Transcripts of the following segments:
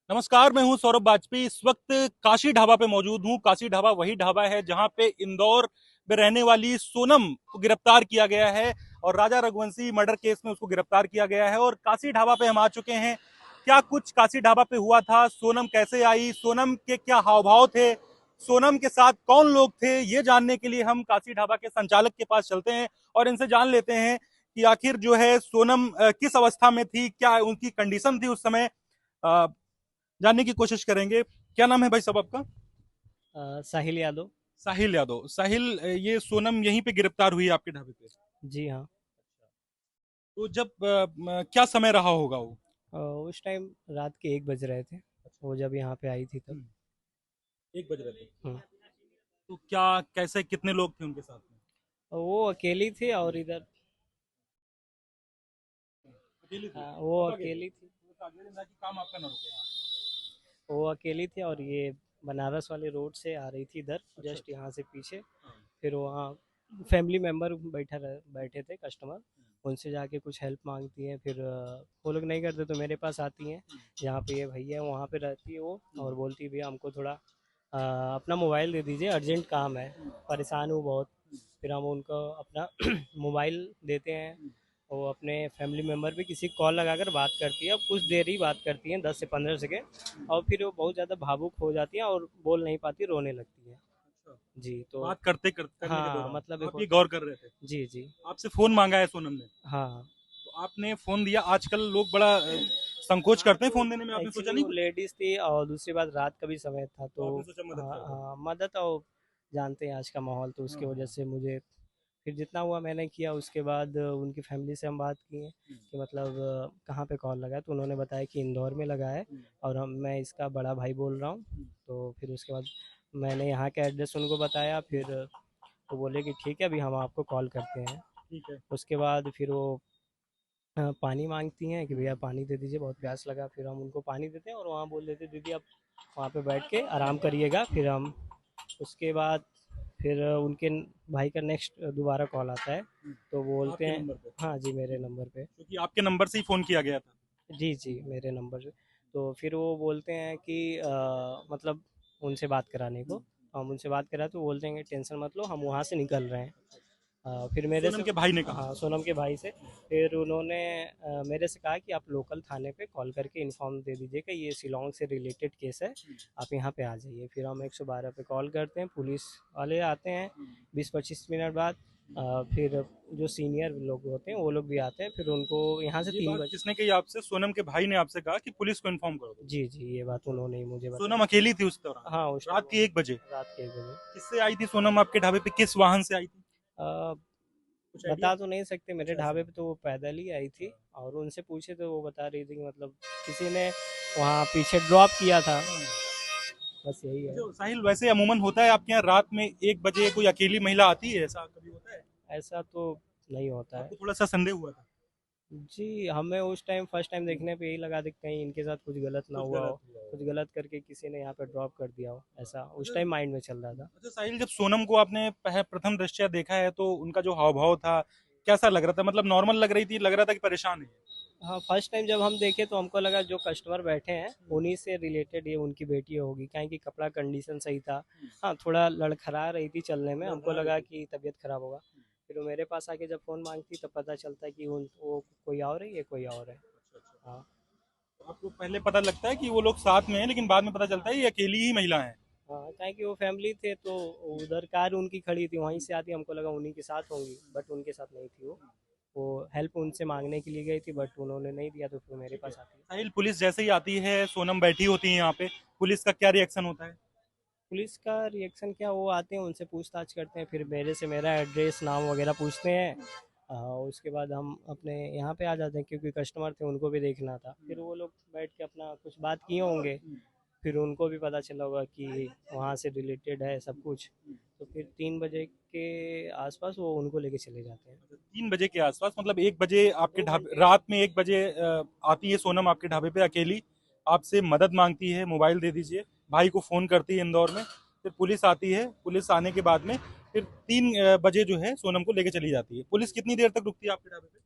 नमस्कार, मैं हूं सौरभ वाजपेयी। इस वक्त काशी ढाबा पे मौजूद हूं। काशी ढाबा वही ढाबा है जहां पे इंदौर में रहने वाली सोनम को गिरफ्तार किया गया है और राजा रघुवंशी मर्डर केस में उसको गिरफ्तार किया गया है। और काशी ढाबा पे हम आ चुके हैं। क्या कुछ काशी ढाबा पे हुआ था, सोनम कैसे आई, सोनम के क्या हाव भाव थे, सोनम के साथ कौन लोग थे, ये जानने के लिए हम काशी ढाबा के संचालक के पास चलते हैं और इनसे जान लेते हैं कि आखिर जो है सोनम किस अवस्था में थी, क्या उनकी कंडीशन थी उस समय, जानने की कोशिश करेंगे। क्या नाम है भाई साहब आपका? साहिल यादव। साहिल यादव। साहिल, ये सोनम यहीं पे गिरफ्तार हुई है आपके ढाबे पे? जी हाँ। तो जब क्या समय रहा होगा वो? उस टाइम रात के 1 बज रहे थे। वो जब यहाँ पे आई थी तब। 1 बज रहे थे। हम्म। तो क्या, कैसे, कितने लोग थे उनके साथ में? और वो अकेली थी और इधर अकेली थी? वो कब आ गए थे? अकेली थी। आगे ना कि काम आपका ना रुके यहाँ। वो अकेली थी और ये बनारस वाले रोड से आ रही थी इधर अच्छा जस्ट अच्छा। यहाँ से पीछे। हाँ। फिर वहाँ फैमिली मेम्बर बैठे थे कस्टमर। उनसे जाके कुछ हेल्प मांगती हैं। फिर वो लोग नहीं करते तो मेरे पास आती हैं। जहाँ पे ये भैया है वहाँ पे रहती है वो और बोलती है भैया हमको थोड़ा अपना मोबाइल दे दीजिए, अर्जेंट काम है, परेशान हूँ बहुत। फिर हम उनको अपना मोबाइल देते हैं। वो अपने फैमिली मेम्बर पे किसी कॉल लगाकर बात करती है। अब कुछ देर ही बात करती हैं, 10 से 15 सेकेंड, और फिर वो बहुत ज़्यादा भावुक हो जाती हैं और बोल नहीं पाती, रोने लगती है। अच्छा। जी तो बात करने के हाँ, दौरान मतलब एक आप ये होता। गौर कर रहे थे? जी जी। आपसे फोन मांगा है सोनम ने? हाँ तो आपने फोन दिया? आजकल लोग बड़ा संकोच हाँ। करते हैं तो फोन देने में, आपने सोचा एक्चुअली नहीं वो कुछ? लेडीज़ थी और दूसरी बात रात का भी समय था तो तो आपने सोचा मदद हाँ कर दो। हाँ, मदद। और जानते हैं आज का माहौल, तो हाँ उसकी वजह हाँ। से मुझे फिर जितना हुआ मैंने किया। उसके बाद उनकी फैमिली से हम बात किए कि मतलब कहाँ पे कॉल लगा है, तो उन्होंने बताया कि इंदौर में लगा है और मैं इसका बड़ा भाई बोल रहा हूँ। तो फिर उसके बाद मैंने यहाँ का एड्रेस उनको बताया। फिर वो बोले कि ठीक है अभी हम आपको कॉल करते हैं। ठीक है। उसके बाद फिर वो पानी मांगती हैं कि भैया पानी दे दीजिए, बहुत प्यास लगा। फिर हम उनको पानी देते हैं और वहाँ बोल देते हैं दीदी आप वहाँ पे बैठ के आराम करिएगा। फिर हम उसके बाद फिर उनके भाई का नेक्स्ट दोबारा कॉल आता है तो बोलते आपके हैं। नंबर पे? हाँ जी, मेरे नंबर पे। क्योंकि आपके नंबर से ही फोन किया गया था। जी जी, मेरे नंबर पे। तो फिर वो बोलते हैं कि मतलब उनसे बात कराने को। हम उनसे बात करा तो बोलते हैं कि टेंशन मत लो, हम वहाँ से निकल रहे हैं। फिर मेरे सोनम से। के भाई ने कहा? हाँ, सोनम के भाई से। फिर उन्होंने मेरे से कहा कि आप लोकल थाने पे कॉल करके इन्फॉर्म दे दीजिए कि ये शिलोंग से रिलेटेड केस है, आप यहाँ पे आ जाइए। फिर हम 112 पे कॉल करते हैं, पुलिस वाले आते हैं 20-25 मिनट बाद। फिर जो सीनियर लोग होते हैं वो लोग भी आते हैं, फिर उनको यहाँ से ये तीन बात बजे किसने कही आपसे? सोनम के भाई ने आपसे कहा कि पुलिस को इन्फॉर्म कर दो? जी जी, ये बात अच्छा। उन्होंने ही मुझे सोनम बताई। अकेली थी उस दौरान? हाँ, उस टाइम रात के 1 बजे? रात के 1 बजे। किससे आई थी सोनम आपके ढाबे पे, किस वाहन से आई थी? अ, कुछ आइडिया? बता तो नहीं सकते, मेरे अच्छा, ऐसा ढाबे है। पे तो वो पैदल ही आई थी। अच्छा। और उनसे पूछे तो वो बता रही थी कि मतलब किसी ने वहाँ पीछे ड्रॉप किया था। हाँ। बस यही है। अच्छा साहिल, वैसे अमूमन होता है आपके यहाँ रात में 1 बजे कोई अकेली महिला आती है, ऐसा कभी होता है? ऐसा तो नहीं होता है। आपको थोड़ा सा संदेह हुआ था? जी, हमें उस टाइम फर्स्ट टाइम देखने पे यही लगा था कि कहीं इनके साथ कुछ गलत ना कुछ हुआ गलत हो। हुआ कुछ हो। गलत करके किसी ने यहाँ पे ड्रॉप कर दिया हो, ऐसा उस अच्छा। टाइम माइंड में चल रहा था। अच्छा साहिल, जब सोनम को आपने प्रथम दृष्टया देखा है तो उनका जो हाव भाव था, कैसा लग रहा था? मतलब नॉर्मल लग रही थी, लग रहा था कि परेशान है? हाँ, फर्स्ट टाइम जब हम देखे तो हमको लगा जो कस्टमर बैठे हैं उन्हीं से रिलेटेड ये उनकी बेटी होगी, क्या कि कपड़ा कंडीशन सही था। हाँ, थोड़ा लड़खड़ा रही थी चलने में, हमको लड़खड़ा रही लगा थी। कि तबीयत खराब होगा। फिर वो मेरे पास आके जब फ़ोन मांगती तब पता चलता है कि वो कोई और है, ये कोई और है। अच्छा अच्छा। हाँ तो आपको पहले पता लगता है कि वो लोग साथ में हैं, लेकिन बाद में पता चलता है ये अकेली ही महिला है? हाँ, क्या कि वो फैमिली थे तो उधर कार उनकी खड़ी थी, वहीं से आती, हमको लगा उन्हीं के साथ होंगी, बट उनके साथ नहीं थी वो हेल्प उनसे मांगने के लिए गई थी बट उन्होंने नहीं दिया तो फिर मेरे ठीक है पास आती है। साहिल, पुलिस जैसे ही आती है, सोनम बैठी होती है यहाँ पे, पुलिस का क्या रिएक्शन होता है? पुलिस का रिएक्शन क्या, वो आते हैं उनसे पूछताछ करते हैं, फिर मेरे से मेरा एड्रेस नाम वगैरह पूछते हैं। उसके बाद हम अपने यहाँ पे आ जाते हैं क्योंकि कस्टमर थे उनको भी देखना था। फिर वो लोग बैठ के अपना कुछ बात किए होंगे, फिर उनको भी पता चला होगा कि वहाँ से रिलेटेड है सब कुछ। तो फिर 3 बजे के आसपास वो उनको लेके चले जाते हैं। 3 बजे के आसपास, मतलब 1 बजे आपके दो ढाबे, घंटे रात में 1 बजे आती है सोनम आपके ढाबे पे अकेली, आपसे मदद मांगती है, मोबाइल दे दीजिए, भाई को फोन करती है इंदौर में, फिर पुलिस आती है, पुलिस आने के बाद में फिर 3 बजे जो है सोनम को लेके चली जाती है। पुलिस कितनी देर तक रुकती है आपके ढाबे पे?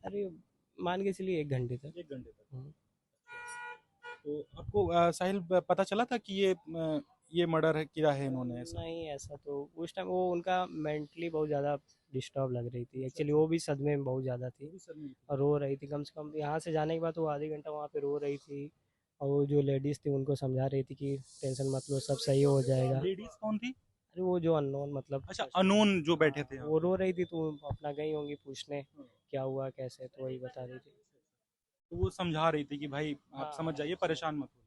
अरे मान के चलिए 1 घंटे तक। 1 घंटे तक। हम्म। तो आपको साहिल पता चला था कि ये मर्डर किया है इन्होंने ऐसा? नहीं, ऐसा तो उस टाइम वो उनका मेंटली बहुत ज़्यादा डिस्टर्ब लग रही थी एक्चुअली, वो भी सदमे में बहुत ज़्यादा थी और रो रही थी। कम से कम यहाँ से जाने के बाद वो आधे घंटा वहाँ पे रो रही थी और वो जो लेडीज़ थी उनको समझा रही थी कि टेंशन मत लो, सब सही हो जाएगा। लेडीज कौन थी? अरे वो जो अननोन मतलब अच्छा, अननोन जो बैठे थे यहाँ वो पे। रो रही थी तो अपना गई होंगी पूछने हाँ। क्या हुआ कैसे, तो वही बता रही थी। तो वो समझा रही थी कि भाई आप हाँ समझ हाँ, जाइए, परेशान मत होइए।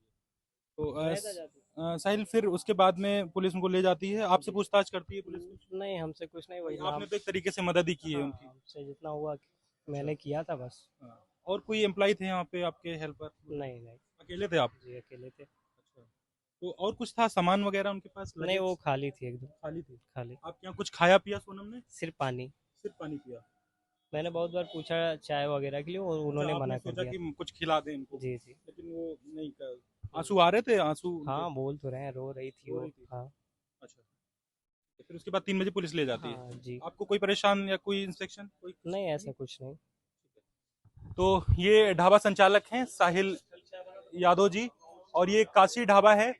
तो रहता जाती। साहिल फिर उसके बाद में पुलिस उनको ले जाती है, आपसे जी। पूछताछ करती है पुलिस कुछ? नहीं, हमसे कुछ नहीं, भाई वही आपने नाम। तो एक तरीके से मदद ही की है हाँ, उनकी। हमसे जितना हुआ अच्छा। मैंने किया था बस। हाँ। और कोई एम्प्लॉय थे यहाँ पे आपके हेल्पर? नहीं नहीं, अकेले थे आप? जी अकेले थे। अच्छा। तो और कुछ था सामान वगैरह उनके पास, नहीं, वो लगेज? खाली थी एकदम, खाली थी। खाली। आपके यहाँ कुछ खाया पिया सोनम ने? सिर्फ पानी। सिर्फ पानी पिया? मैंने बहुत बार पूछा चाय वगैरह के लिए और अच्छा, उन्होंने आपने मना कर सोचा दिया। कि कुछ खिला दें इनको, जी जी। लेकिन वो नहीं कर। आंसू आ रहे थे, आंसू उनके? हाँ, बोल तो रहे हैं, रो रही थी रो वो। रही थी? हाँ। अच्छा। तो फिर उसके बाद 3 बजे पुलिस ले जाती है। हाँ जी। आपको कोई परेशान या कोई इंस्पेक्शन कोई कुछ नहीं, नहीं? ऐसा कुछ नहीं। तो ये ढाबा संचालक हैं साहिल यादव जी, और ये काशी ढाबा है।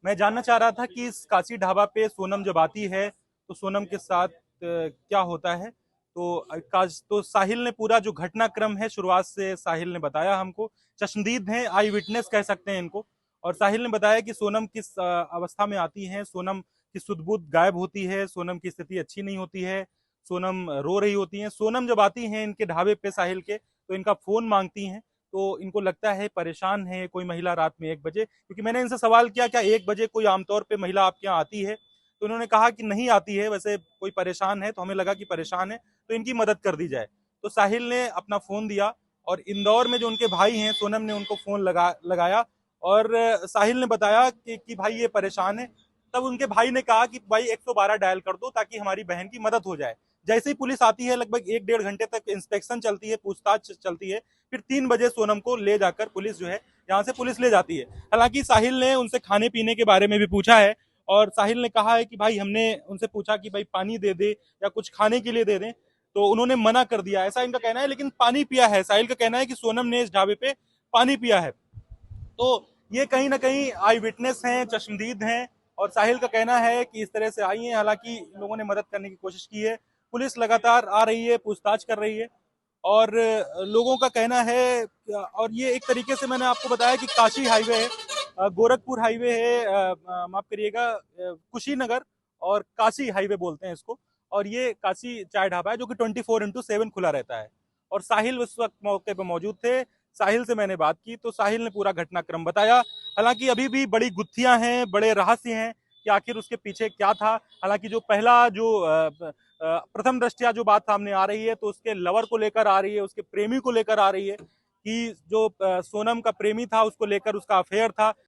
मैं जानना चाह रहा था कि इस काशी ढाबा पे सोनम जब आती है तो सोनम के साथ क्या होता है। तो तो साहिल ने पूरा जो घटनाक्रम है शुरुआत से साहिल ने बताया हमको। चश्मदीद हैं, आई विटनेस कह सकते हैं इनको। और साहिल ने बताया कि सोनम किस अवस्था में आती है, सोनम की सुध-बुध गायब होती है, सोनम की स्थिति अच्छी नहीं होती है, सोनम रो रही होती है। सोनम जब आती हैं इनके ढाबे पे साहिल के, तो इनका फोन मांगती हैं। तो इनको लगता है परेशान है कोई महिला रात में 1 बजे, क्योंकि मैंने इनसे सवाल किया क्या 1 बजे कोई आमतौर पे महिला आपके यहाँ आती है, तो उन्होंने कहा कि नहीं आती है, वैसे कोई परेशान है, तो हमें लगा कि परेशान है तो इनकी मदद कर दी जाए। तो साहिल ने अपना फोन दिया और इंदौर में जो उनके भाई हैं सोनम ने उनको फोन लगाया और साहिल ने बताया कि भाई ये परेशान है। तब उनके भाई ने कहा कि भाई 112 डायल कर दो ताकि हमारी बहन की मदद हो जाए। जैसे ही पुलिस आती है लगभग 1 डेढ़ घंटे तक इंस्पेक्शन चलती है, पूछताछ चलती है। फिर 3 बजे सोनम को ले जाकर पुलिस जो है यहाँ से पुलिस ले जाती है। हालांकि साहिल ने उनसे खाने पीने के बारे में भी पूछा है और साहिल ने कहा है कि भाई हमने उनसे पूछा कि भाई पानी दे दे या कुछ खाने के लिए दे दें, तो उन्होंने मना कर दिया, ऐसा इनका कहना है। लेकिन पानी पिया है, साहिल का कहना है कि सोनम ने इस ढाबे पे पानी पिया है। तो ये कहीं ना कहीं आई विटनेस हैं, चश्मदीद हैं और साहिल का कहना है कि इस तरह से आई हैं। हालांकि लोगों ने मदद करने की कोशिश की है, पुलिस लगातार आ रही है, पूछताछ कर रही है और लोगों का कहना है। और ये एक तरीके से मैंने आपको बताया कि काशी हाईवे है, गोरखपुर हाईवे है, माफ करिएगा, कुशीनगर और काशी हाईवे बोलते हैं इसको। और ये काशी चाय ढाबा है जो कि 24x7 खुला रहता है। और साहिल उस वक्त मौके पर मौजूद थे। साहिल से मैंने बात की तो साहिल ने पूरा घटनाक्रम बताया। हालांकि अभी भी बड़ी गुत्थियां हैं, बड़े रहस्य हैं कि आखिर उसके पीछे क्या था। हालांकि जो पहला जो प्रथम दृष्टया जो बात सामने आ रही है तो उसके लवर को लेकर आ रही है, उसके प्रेमी को लेकर आ रही है कि जो सोनम का प्रेमी था उसको लेकर उसका अफेयर था।